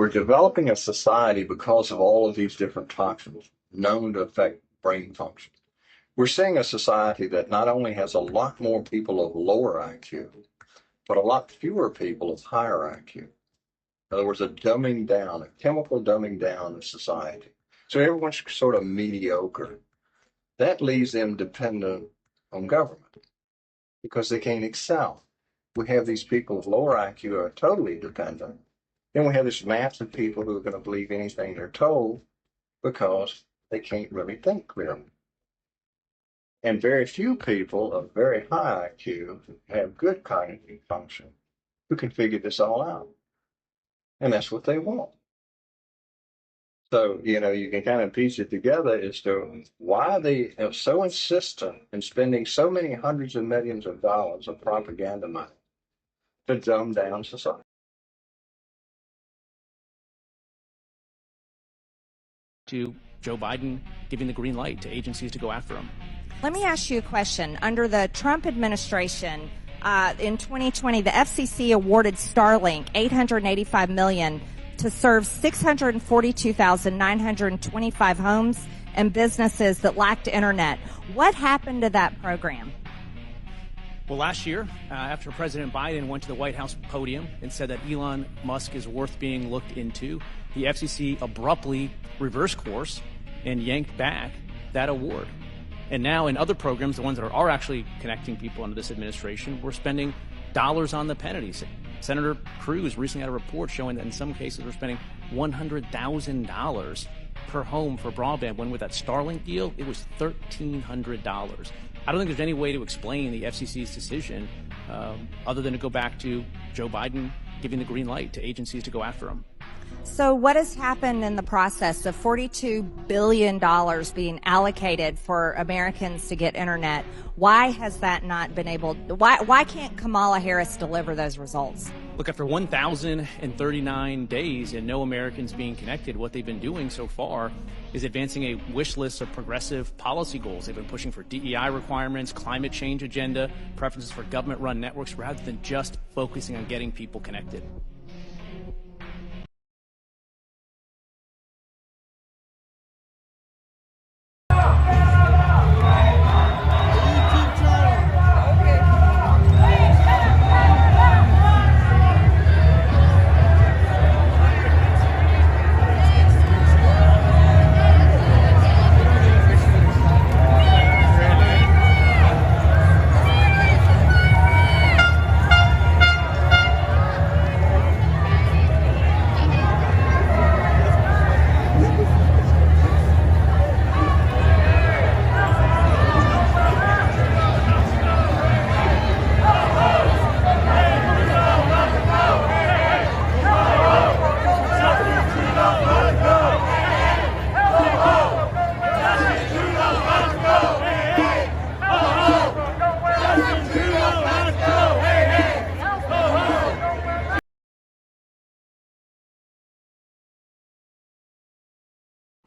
We're developing a society because of all of these different toxins known to affect brain function. We're seeing a society that not only has a lot more people of lower IQ, but a lot fewer people of higher IQ. In other words, a dumbing down, a chemical dumbing down of society. So everyone's sort of mediocre. That leaves them dependent on government because they can't excel. We have these people of lower IQ who are totally dependent. Then we have this mass of people who are going to believe anything they're told because they can't really think clearly. And very few people of very high IQ have good cognitive function who can figure this all out. And that's what they want. So, you can kind of piece it together as to why they are so insistent in spending so many hundreds of millions of dollars of propaganda money to dumb down society. To Joe Biden giving the green light to agencies to go after him. Let me ask you a question. Under the Trump administration, in 2020, the FCC awarded Starlink $885 million to serve 642,925 homes and businesses that lacked internet. What happened to that program? Well, last year, after President Biden went to the White House podium and said that Elon Musk is worth being looked into, the FCC abruptly reversed course and yanked back that award. And now in other programs, the ones that are actually connecting people under this administration, we're spending dollars on the penalties. Senator Cruz recently had a report showing that in some cases we're spending $100,000 per home for broadband, when with that Starlink deal, it was $1,300. I don't think there's any way to explain the FCC's decision other than to go back to Joe Biden giving the green light to agencies to go after him. So what has happened in the process of $42 billion being allocated for Americans to get internet? Why has that not been able? Why can't Kamala Harris deliver those results? Look, after 1,039 days and no Americans being connected, what they've been doing so far is advancing a wish list of progressive policy goals. They've been pushing for DEI requirements, climate change agenda, preferences for government-run networks, rather than just focusing on getting people connected.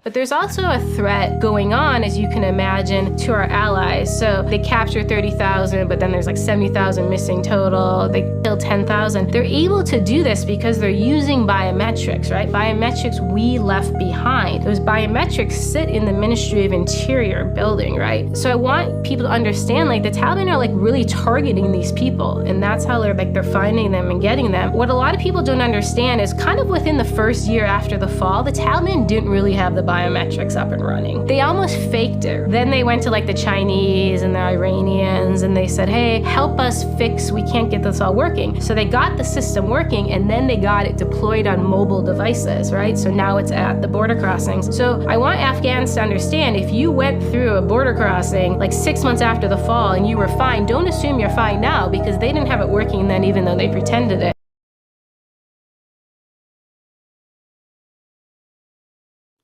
But there's also a threat going on, as you can imagine, to our allies. So they capture 30,000, but then there's like 70,000 missing total. They kill 10,000. They're able to do this because they're using biometrics, right? Biometrics we left behind. Those biometrics sit in the Ministry of Interior building, right? So I want people to understand, like, the Taliban are like really targeting these people, and that's how they're finding them and getting them. What a lot of people don't understand is kind of within the first year after the fall, the Taliban didn't really have the biometrics up and running. They almost faked it. Then they went to like the Chinese and the Iranians and they said, hey, help us fix, we can't get this all working. So they got the system working and then they got it deployed on mobile devices, right? So now it's at the border crossings. So I want Afghans to understand, if you went through a border crossing like 6 months after the fall and you were fine, don't assume you're fine now, because they didn't have it working then, even though they pretended it.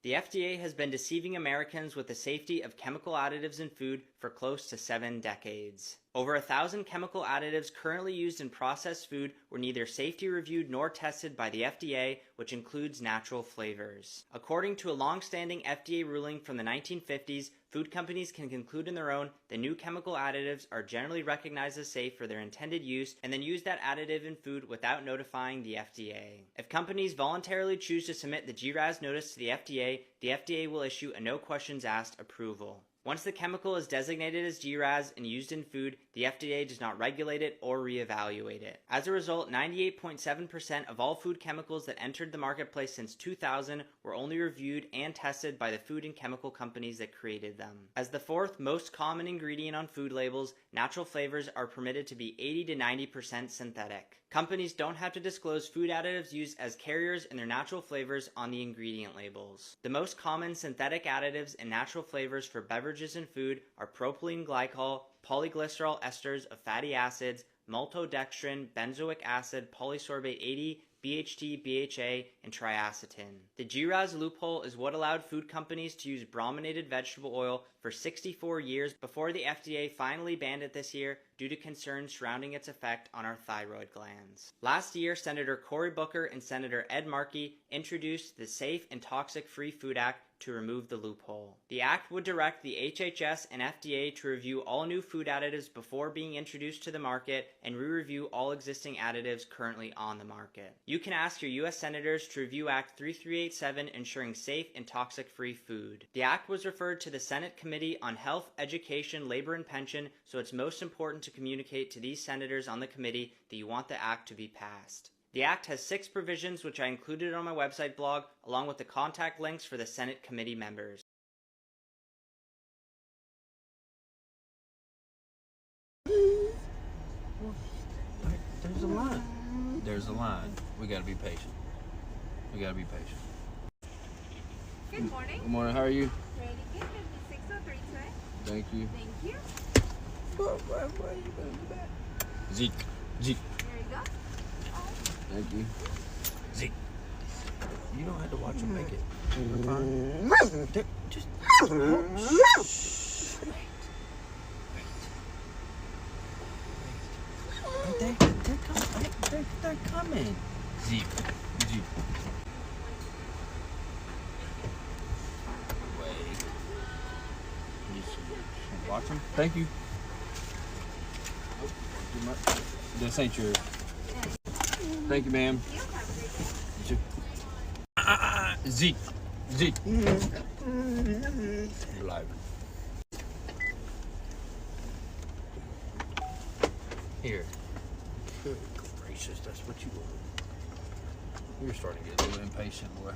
The FDA has been deceiving Americans with the safety of chemical additives in food for close to 7 decades. Over 1,000 chemical additives currently used in processed food were neither safety reviewed nor tested by the FDA, which includes natural flavors. According to a long-standing FDA ruling from the 1950s, food companies can conclude on their own that new chemical additives are generally recognized as safe for their intended use and then use that additive in food without notifying the FDA. If companies voluntarily choose to submit the GRATSCH notice to the FDA will issue a no questions asked approval. Once the chemical is designated as GRATSCH and used in food, the FDA does not regulate it or reevaluate it. As a result, 98.7% of all food chemicals that entered the marketplace since 2000 were only reviewed and tested by the food and chemical companies that created them. As the fourth most common ingredient on food labels, natural flavors are permitted to be 80 to 90% synthetic. Companies don't have to disclose food additives used as carriers in their natural flavors on the ingredient labels. The most common synthetic additives and natural flavors for beverages and food are propylene glycol, polyglycerol esters of fatty acids, maltodextrin, benzoic acid, polysorbate 80, BHT, BHA, and triacetin. The GRATSCH loophole is what allowed food companies to use brominated vegetable oil for 64 years before the FDA finally banned it this year due to concerns surrounding its effect on our thyroid glands. Last year, Senator Cory Booker and Senator Ed Markey introduced the Safe and Toxic-Free Food Act to remove the loophole. The act would direct the HHS and FDA to review all new food additives before being introduced to the market and re-review all existing additives currently on the market. You can ask your U.S. Senators to review Act 3387 ensuring safe and toxic-free food. The act was referred to the Senate Committee on Health, Education, Labor, and Pension, so it's most important to communicate to these senators on the committee that you want the act to be passed. The Act has 6 provisions which I included on my website blog, along with the contact links for the Senate committee members. There's a line. There's a line. We gotta be patient. We gotta be patient. Good morning. Good morning, how are you? Ready, get 5603 today. Thank you. Thank you. Where are you gonna do that? Zeke. There you go. Thank you. Zeke. You don't have to watch him make it. You're fine. Just. Shh. Wait. They're coming. Zeke. Wait. Just watch him. Thank you. This ain't yours. Thank you, ma'am. Zeke. You're live. Here. Good gracious, that's what you want. You're starting to get a little impatient, boy.